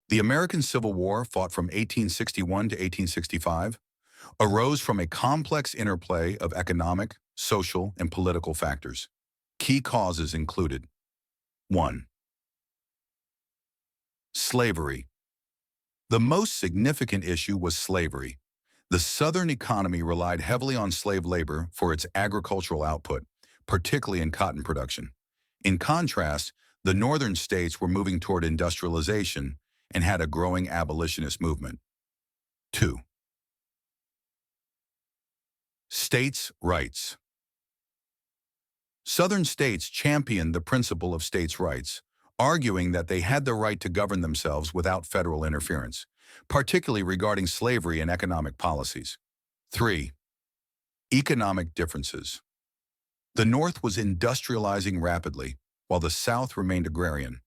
The American Civil War, fought from 1861 to 1865, arose from a complex interplay of economic, social, and political factors. Key causes included: 1. Slavery. The most significant issue was slavery. The Southern economy relied heavily on slave labor for its agricultural output, particularly in cotton production. In contrast, the Northern states were moving toward industrialization and had a growing abolitionist movement. 2. States' rights. Southern states championed the principle of states' rights, arguing that they had the right to govern themselves without federal interference, particularly regarding slavery and economic policies. 3. Economic differences. The North was industrializing rapidly, while the South remained agrarian.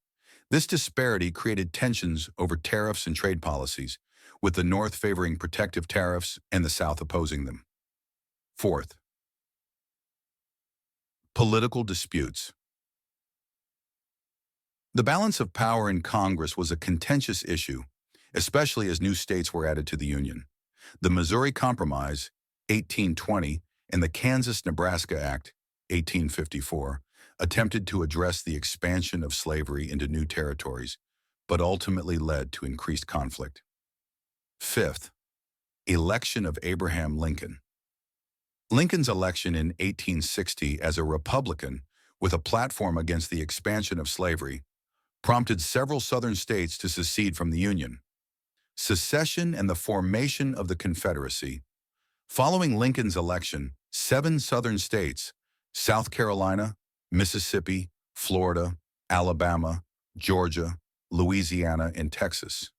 This disparity created tensions over tariffs and trade policies, with the North favoring protective tariffs and the South opposing them. 4th. Political disputes. The balance of power in Congress was a contentious issue, especially as new states were added to the Union. The Missouri Compromise, 1820, and the Kansas-Nebraska Act, 1854, attempted to address the expansion of slavery into new territories, but ultimately led to increased conflict. 5th. Election of Abraham Lincoln. Lincoln's election in 1860 as a Republican with a platform against the expansion of slavery prompted several Southern states to secede from the Union. Secession and the formation of the Confederacy. Following Lincoln's election, 7 Southern states, South Carolina, Mississippi, Florida, Alabama, Georgia, Louisiana, and Texas,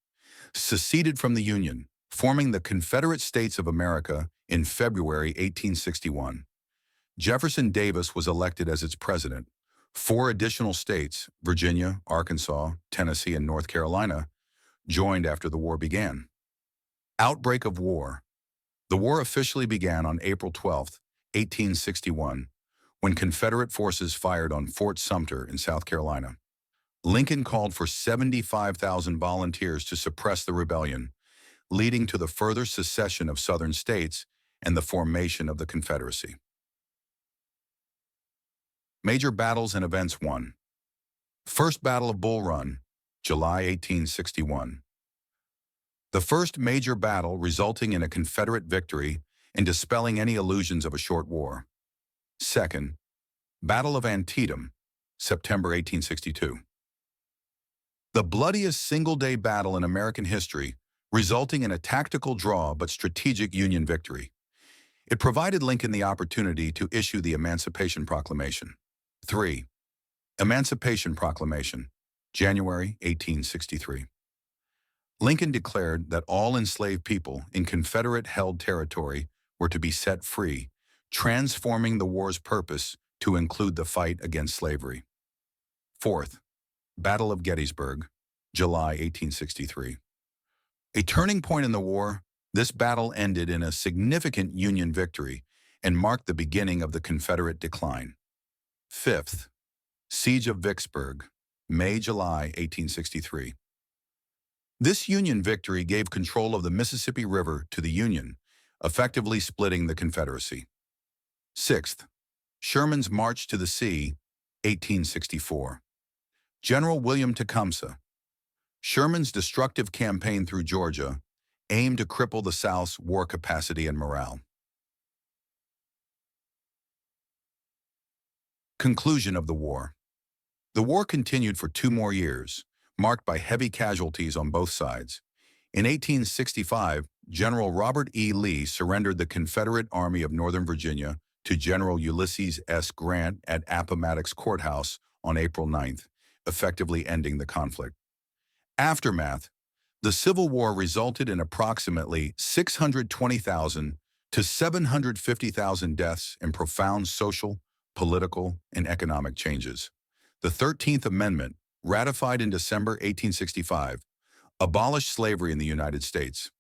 seceded from the Union, forming the Confederate States of America in February 1861. Jefferson Davis was elected as its president. 4 additional states, Virginia, Arkansas, Tennessee, and North Carolina, joined after the war began. Outbreak of war. The war officially began on April 12, 1861, when Confederate forces fired on Fort Sumter in South Carolina. Lincoln called for 75,000 volunteers to suppress the rebellion, leading to the further secession of Southern states and the formation of the Confederacy. Major battles and events. 1. First Battle of Bull Run, July 1861. The first major battle resulting in a Confederate victory and dispelling any illusions of a short war. 2nd. Battle of Antietam, September 1862. The bloodiest single-day battle in American history, resulting in a tactical draw but strategic Union victory. It provided Lincoln the opportunity to issue the Emancipation Proclamation. 3. Emancipation Proclamation, January 1863. Lincoln declared that all enslaved people in Confederate-held territory were to be set free, transforming the war's purpose to include the fight against slavery. 4th. Battle of Gettysburg, July 1863. A turning point in the war, this battle ended in a significant Union victory and marked the beginning of the Confederate decline. 5th. Siege of Vicksburg, May-July 1863. This Union victory gave control of the Mississippi River to the Union, effectively splitting the Confederacy. 6th. Sherman's March to the Sea, 1864. General William Tecumseh. Sherman's destructive campaign through Georgia aimed to cripple the South's war capacity and morale. Conclusion of the war. The war continued for 2 more years, marked by heavy casualties on both sides. In 1865, General Robert E. Lee surrendered the Confederate Army of Northern Virginia to General Ulysses S. Grant at Appomattox Courthouse on April 9th, effectively ending the conflict. Aftermath. The Civil War resulted in approximately 620,000 to 750,000 deaths and profound social, political, and economic changes. The 13th Amendment, ratified in December 1865, abolished slavery in the United States.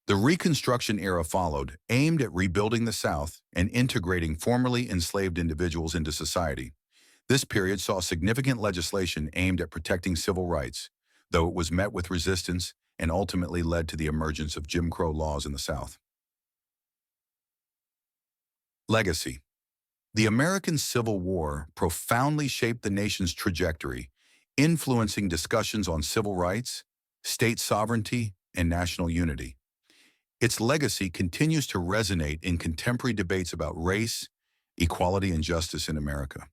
The Reconstruction era followed, aimed at rebuilding the South and integrating formerly enslaved individuals into society. This period saw significant legislation aimed at protecting civil rights. though it was met with resistance and ultimately led to the emergence of Jim Crow laws in the South. Legacy. The American Civil War profoundly shaped the nation's trajectory, influencing discussions on civil rights, state sovereignty, and national unity. Its legacy continues to resonate in contemporary debates about race, equality, and justice in America.